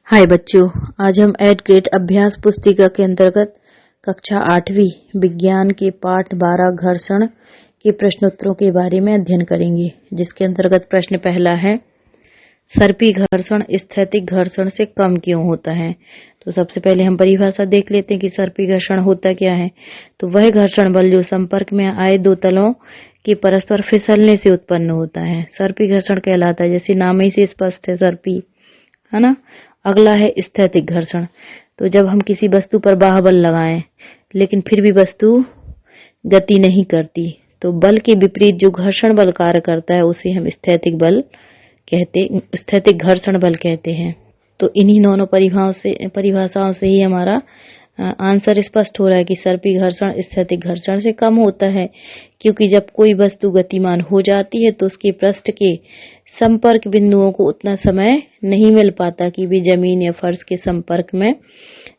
हाय बच्चों, आज हम 8th ग्रेड अभ्यास पुस्तिका के अंतर्गत कक्षा 8वीं विज्ञान के पाठ 12 घर्षण के प्रश्नोत्तरों के बारे में अध्ययन करेंगे। जिसके अंतर्गत प्रश्न पहला है, सर्पी घर्षण स्थैतिक घर्षण से कम क्यों होता है। तो सबसे पहले हम परिभाषा देख लेते हैं कि सर्पी घर्षण होता क्या है। तो वह घर्षण बल जो संपर्क में आए दो तलों के परस्पर फिसलने से उत्पन्न होता है, सर्पी घर्षण कहलाता है। जैसे नाम ही से स्पष्ट है, सर्पी है ना। अगला है स्थैतिक घर्षण। तो जब हम किसी वस्तु पर बाह्य लगाएं लेकिन फिर भी वस्तु गति नहीं करती, तो बल के विपरीत जो घर्षण बल कार्य करता है उसे हम स्थैतिक घर्षण बल कहते हैं। तो इन्हीं दोनों परिभाषाओं से ही हमारा आंसर स्पष्ट हो रहा है कि सर्पी घर्षण स्थैतिक घर्षण से कम होता है, क्योंकि जब कोई वस्तु गतिमान हो जाती है तो उसके पृष्ठ के संपर्क बिंदुओं को उतना समय नहीं मिल पाता कि वे जमीन या फर्श के संपर्क में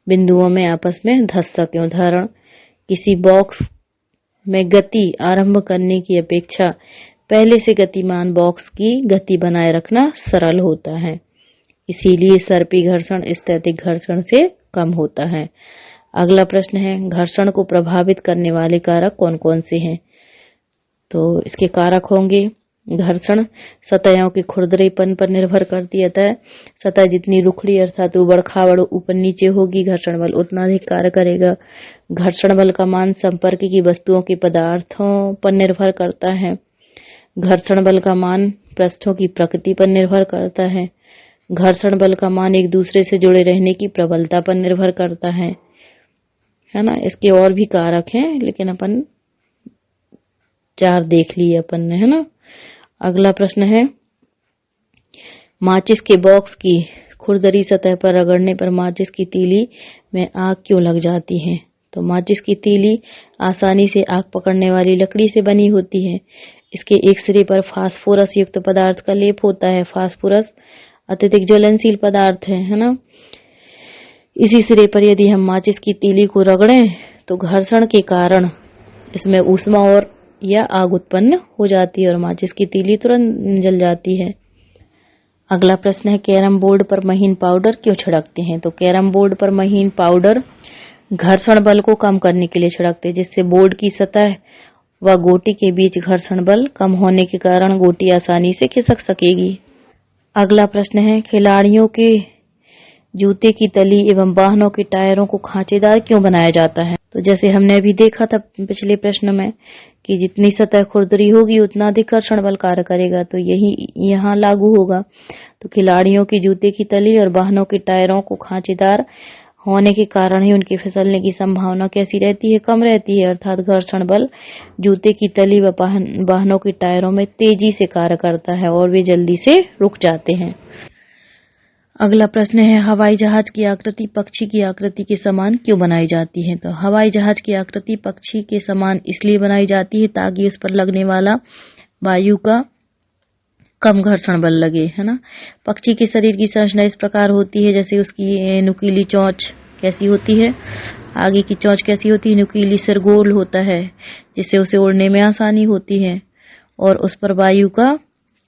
बिंदुओं में आपस में धंस सकें। उदाहरण, किसी बॉक्स में गति आरंभ करने की अपेक्षा पहले से गतिमान बॉक्स की गति बनाए रखना सरल होता है। इसीलिए सर्पी घर्षण स्थैतिक घर्षण से कम होता है। अगला प्रश्न है, घर्षण को प्रभावित करने वाले कारक कौन कौन से हैं। तो इसके कारक होंगे, घर्षण सतहों के खुरदरेपन पर निर्भर करती है। अतः सतह जितनी रुखड़ी अर्थात उबड़ खाबड़ ऊपर नीचे होगी, घर्षण बल उतना अधिक कार्य करेगा। घर्षण बल का मान संपर्क की वस्तुओं के पदार्थों पर निर्भर करता है। घर्षण बल का मान पृष्ठों की प्रकृति पर निर्भर करता है। घर्षण बल का मान एक दूसरे से जुड़े रहने की प्रबलता पर निर्भर करता है ना। इसके और भी कारक हैं, लेकिन अपन 4 देख लिए अपन ने, है ना। अगला प्रश्न है, माचिस के बॉक्स की खुरदरी सतह पर रगड़ने पर माचिस की तीली में आग क्यों लग जाती है। तो माचिस की तीली आसानी से आग पकड़ने वाली लकड़ी से बनी होती है। इसके एक सिरे पर फास्फोरस युक्त पदार्थ का लेप होता है। फास्फोरस अत्यधिक ज्वलनशील पदार्थ है ना। इसी सिरे पर यदि हम माचिस की तीली को रगड़ें तो घर्षण के कारण इसमें ऊष्मा और या आग उत्पन्न हो जाती है और माचिस की तीली तुरंत जल जाती है। अगला प्रश्न है, कैरम बोर्ड पर महीन पाउडर क्यों छिड़कते हैं। तो कैरम बोर्ड पर महीन पाउडर घर्षण बल को कम करने के लिए छिड़कते हैं, जिससे बोर्ड की सतह व गोटी के बीच घर्षण बल कम होने के कारण गोटी आसानी से खिसक सकेगी। अगला प्रश्न है, खिलाड़ियों के जूते की तली एवं वाहनों के टायरों को खांचेदार क्यों बनाया जाता है। तो जैसे हमने अभी देखा था पिछले प्रश्न में कि जितनी सतह खुरदरी होगी उतना अधिक घर्षण बल कार्य करेगा, तो यही यहाँ लागू होगा। तो खिलाड़ियों की जूते की तली और वाहनों के टायरों को खांचेदार होने के कारण ही उनके फिसलने की संभावना कैसी रहती है, कम रहती है। अर्थात घर्षण बल जूते की तली व वाहनों के टायरों में तेजी से कार्य करता है और वे जल्दी से रुक जाते हैं। अगला प्रश्न है, हवाई जहाज की आकृति पक्षी की आकृति के समान क्यों बनाई जाती है। तो हवाई जहाज की आकृति पक्षी के समान इसलिए बनाई जाती है ताकि उस पर लगने वाला वायु का कम घर्षण बल लगे, है ना। पक्षी के शरीर की संरचना इस प्रकार होती है, जैसे उसकी नुकीली चोंच कैसी होती है, आगे की चोंच कैसी होती है, नुकीली सिर गोल होता है, जिससे उसे उड़ने में आसानी होती है और उस पर वायु का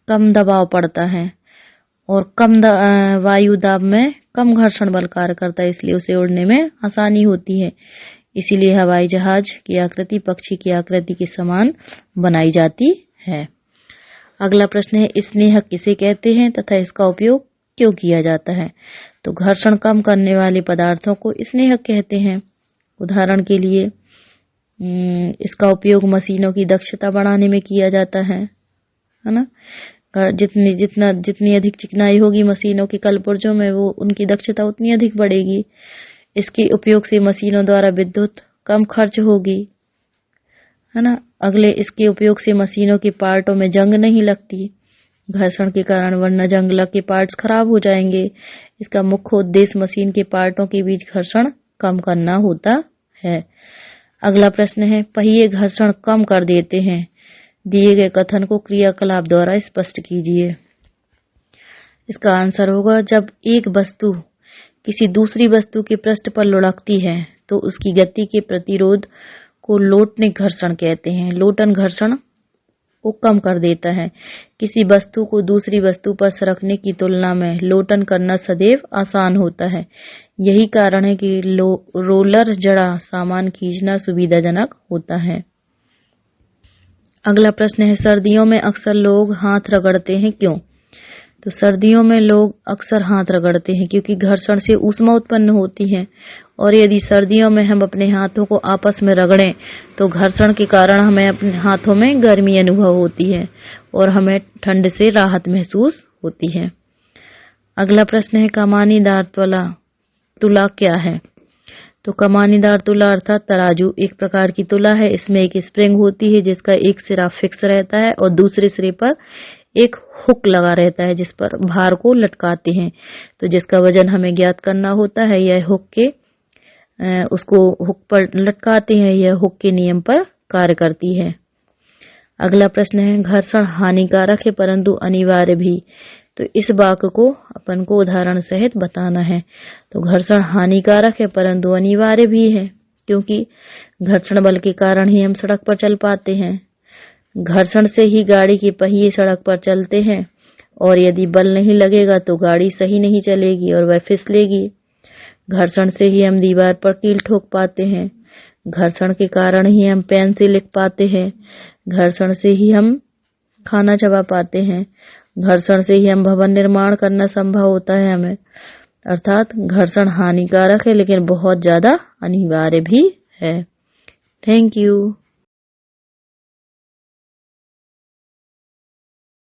कम दबाव पड़ता है और कम वायु दाब में कम घर्षण बल कार्य करता है, इसलिए उसे उड़ने में आसानी होती है। इसीलिए हवाई जहाज की आकृति पक्षी की आकृति के समान बनाई जाती है। अगला प्रश्न है, स्नेहक किसे कहते हैं तथा इसका उपयोग क्यों किया जाता है। तो घर्षण कम करने वाले पदार्थों को स्नेहक कहते हैं। उदाहरण के लिए इसका उपयोग मशीनों की दक्षता बढ़ाने में किया जाता है ना। जितनी अधिक चिकनाई होगी मशीनों के कलपुर्जों में, वो उनकी दक्षता उतनी अधिक बढ़ेगी। इसके उपयोग से मशीनों द्वारा विद्युत कम खर्च होगी, है ना। अगले, इसके उपयोग से मशीनों के पार्टों में जंग नहीं लगती घर्षण के कारण, वरना जंग लग के पार्ट्स खराब हो जाएंगे। इसका मुख्य उद्देश्य मशीन के पार्टों के बीच घर्षण कम करना होता है। अगला प्रश्न है, पहिए घर्षण कम कर देते हैं। दिए गए कथन को क्रियाकलाप द्वारा स्पष्ट कीजिए। इसका आंसर होगा, जब एक वस्तु किसी दूसरी वस्तु के पृष्ठ पर लुढ़कती है तो उसकी गति के प्रतिरोध को लोटनिक घर्षण कहते हैं। लोटन घर्षण को कम कर देता है। किसी वस्तु को दूसरी वस्तु पर सरकने की तुलना में लोटन करना सदैव आसान होता है। यही कारण है कि रोलर जड़ा सामान खींचना सुविधाजनक होता है। अगला प्रश्न है, सर्दियों में अक्सर लोग हाथ रगड़ते हैं, क्यों? तो सर्दियों में लोग अक्सर हाथ रगड़ते हैं क्योंकि घर्षण से ऊष्मा उत्पन्न होती है, और यदि सर्दियों में हम अपने हाथों को आपस में रगड़ें तो घर्षण के कारण हमें अपने हाथों में गर्मी अनुभव होती है और हमें ठंड से राहत महसूस होती है। अगला प्रश्न है, कमानीदार तुला क्या है? तो कमानीदार तुला अर्थात तराजू एक प्रकार की तुला है। इसमें एक स्प्रिंग होती है जिसका एक सिरा फिक्स रहता है और दूसरे सिरे पर एक हुक लगा रहता है जिस पर भार को लटकाते हैं। तो जिसका वजन हमें ज्ञात करना होता है, यह उसको हुक पर लटकाते हैं, यह हुक के नियम पर कार्य करती है। अगला प्रश्न है, घर्षण हानिकारक है परंतु अनिवार्य भी। तो इस वाक्य को अपन को उदाहरण सहित बताना है। तो घर्षण हानिकारक है परंतु अनिवार्य भी है, क्योंकि घर्षण बल के कारण ही हम सड़क पर चल पाते हैं। घर्षण से ही गाड़ी के पहिए सड़क पर चलते हैं, और यदि बल नहीं लगेगा तो गाड़ी सही नहीं चलेगी और वह फिसलेगी। घर्षण से ही हम दीवार पर कील ठोक पाते हैं। घर्षण के कारण ही हम पेन से लिख पाते हैं। घर्षण से ही हम खाना चबा पाते हैं। घर्षण से ही हम भवन निर्माण करना संभव होता है हमें। अर्थात घर्षण हानिकारक है लेकिन बहुत ज्यादा अनिवार्य भी है। Thank you.